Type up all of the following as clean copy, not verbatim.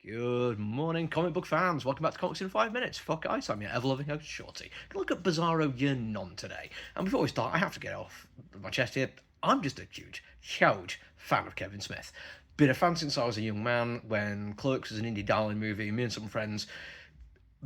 Good morning, comic book fans. Welcome back to Comics in 5 Minutes. Fuck ice, I'm your ever-loving host, Shorty. Gonna look at Bizarro Year None today. And before we start, I have to get off my chest here. I'm just a huge fan of Kevin Smith. Been a fan since I was a young man. When Clerks was an indie darling movie, me and some friends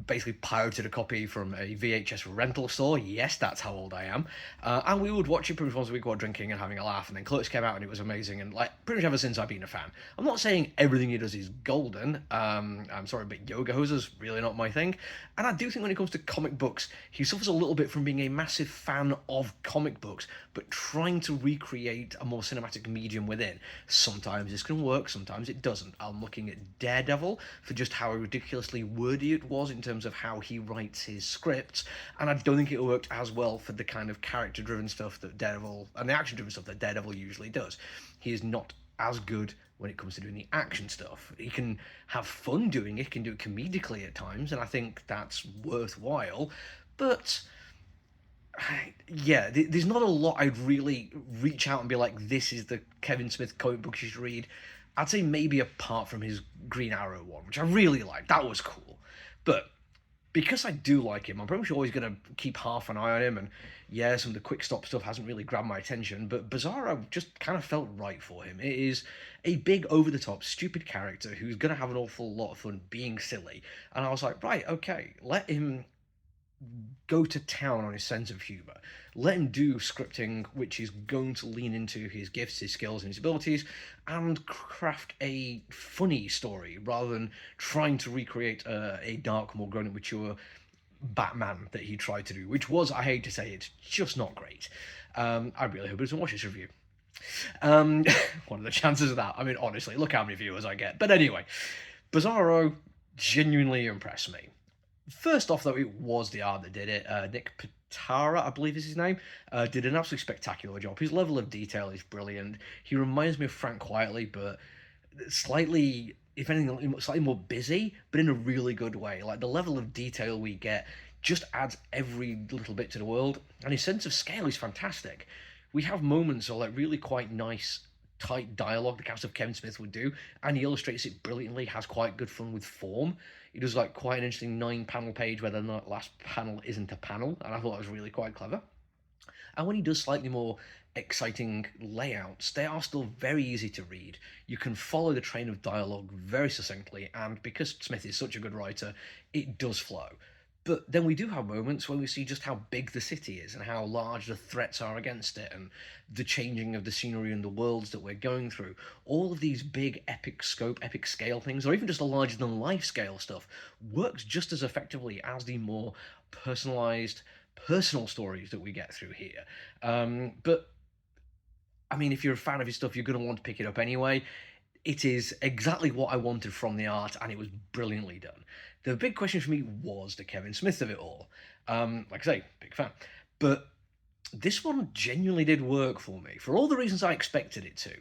basically pirated a copy from a VHS rental store. Yes, that's how old I am. And we would watch it pretty much once a week while drinking and having a laugh. And then Clerks came out and it was amazing. And like pretty much ever since I've been a fan. I'm not saying everything he does is golden. I'm sorry, but yoga hosers really not my thing. And I do think when it comes to comic books, he suffers a little bit from being a massive fan of comic books, but trying to recreate a more cinematic medium within. Sometimes this can work, sometimes it doesn't. I'm looking at Daredevil for just how ridiculously wordy it was in terms of how he writes his scripts, and I don't think it worked as well for the kind of character-driven stuff that Daredevil and the action-driven stuff that Daredevil usually does. He is not as good when it comes to doing the action stuff. He can have fun doing it, he can do it comedically at times, and I think that's worthwhile, but yeah, there's not a lot I'd really reach out and be like, this is the Kevin Smith comic book you should read. I'd say maybe apart from his Green Arrow one, which I really liked. That was cool. But because I do like him, I'm pretty much always going to keep half an eye on him. And yeah, some of the quick stop stuff hasn't really grabbed my attention, but Bizarro just kind of felt right for him. It is a big, over the top, stupid character who's going to have an awful lot of fun being silly. And I was like, right, okay, let him go to town on his sense of humor. Let him do scripting which is going to lean into his gifts, his skills, and his abilities, and craft a funny story rather than trying to recreate a dark, more grown-up, mature Batman that he tried to do, which was, I hate to say, it's just not great. I really hope he doesn't watch this review. What are the chances of that? I mean, honestly, look how many viewers I get. But anyway, Bizarro genuinely impressed me. First off, though, it was the art that did it. Nick Pitara, I believe is his name, did an absolutely spectacular job. His level of detail is brilliant. He reminds me of Frank Quietly, but slightly, if anything, slightly more busy, but in a really good way. Like, the level of detail we get just adds every little bit to the world, and his sense of scale is fantastic. We have moments of, like, really quite nice tight dialogue the cast of Kevin Smith would do, and he illustrates it brilliantly, has quite good fun with form. He does like quite an interesting 9 panel page where the last panel isn't a panel, and I thought that was really quite clever. And when he does slightly more exciting layouts, they are still very easy to read. You can follow the train of dialogue very succinctly, and because Smith is such a good writer, it does flow. But then we do have moments when we see just how big the city is and how large the threats are against it and the changing of the scenery and the worlds that we're going through. All of these big epic scope, epic scale things, or even just the larger than life scale stuff, works just as effectively as the more personalized, personal stories that we get through here. But I mean, if you're a fan of his stuff, you're going to want to pick it up anyway. It is exactly what I wanted from the art, and it was brilliantly done. The big question for me was the Kevin Smith of it all. Like I say, big fan. But this one genuinely did work for me, for all the reasons I expected it to.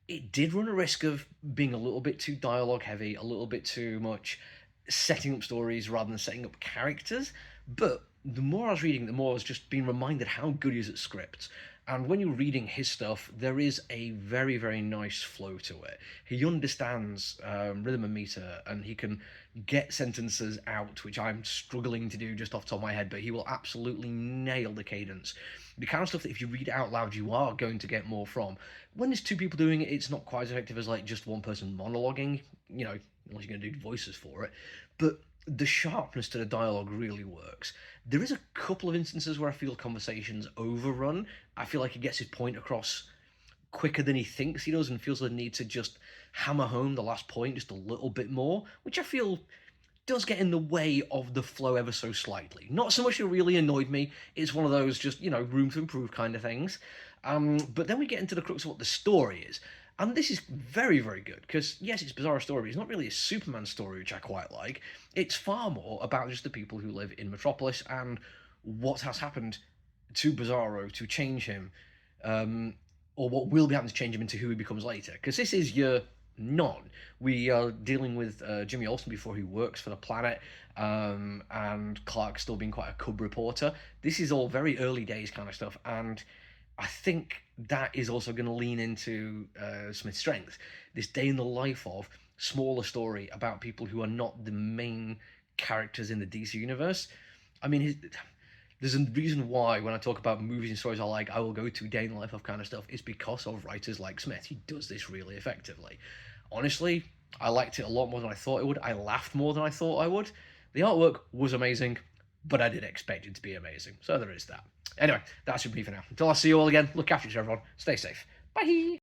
It did run a risk of being a little bit too dialogue heavy, a little bit too much setting up stories rather than setting up characters. But the more I was reading, the more I was just being reminded how good he is at scripts. And when you're reading his stuff, there is a very, very nice flow to it. He understands rhythm and meter, and he can get sentences out, which I'm struggling to do just off the top of my head, but he will absolutely nail the cadence. The kind of stuff that if you read it out loud, you are going to get more from. When there's two people doing it, it's not quite as effective as like just one person monologuing, unless you're going to do voices for it. But the sharpness to the dialogue really works. There is a couple of instances where I feel conversations overrun. I feel like he gets his point across quicker than he thinks he does and feels the need to just hammer home the last point just a little bit more, which I feel does get in the way of the flow ever so slightly. Not so much it really annoyed me, it's one of those just, room to improve kind of things. But then we get into the crux of what the story is. And this is very, very good, because yes, it's a Bizarro story, but it's not really a Superman story, which I quite like. It's far more about just the people who live in Metropolis and what has happened to Bizarro to change him, or what will be happening to change him into who he becomes later. Because this is your none. We are dealing with Jimmy Olsen before he works for the planet, and Clark still being quite a cub reporter. This is all very early days kind of stuff, and I think that is also going to lean into Smith's strength. This day in the life of smaller story about people who are not the main characters in the DC universe. I mean, there's a reason why when I talk about movies and stories I will go to day in the life of kind of stuff. It's because of writers like Smith. He does this really effectively. Honestly, I liked it a lot more than I thought I would. I laughed more than I thought I would. The artwork was amazing, but I did expect it to be amazing. So there is that. Anyway, that's it for me for now. Until I see you all again, look after each other, everyone. Stay safe. Bye.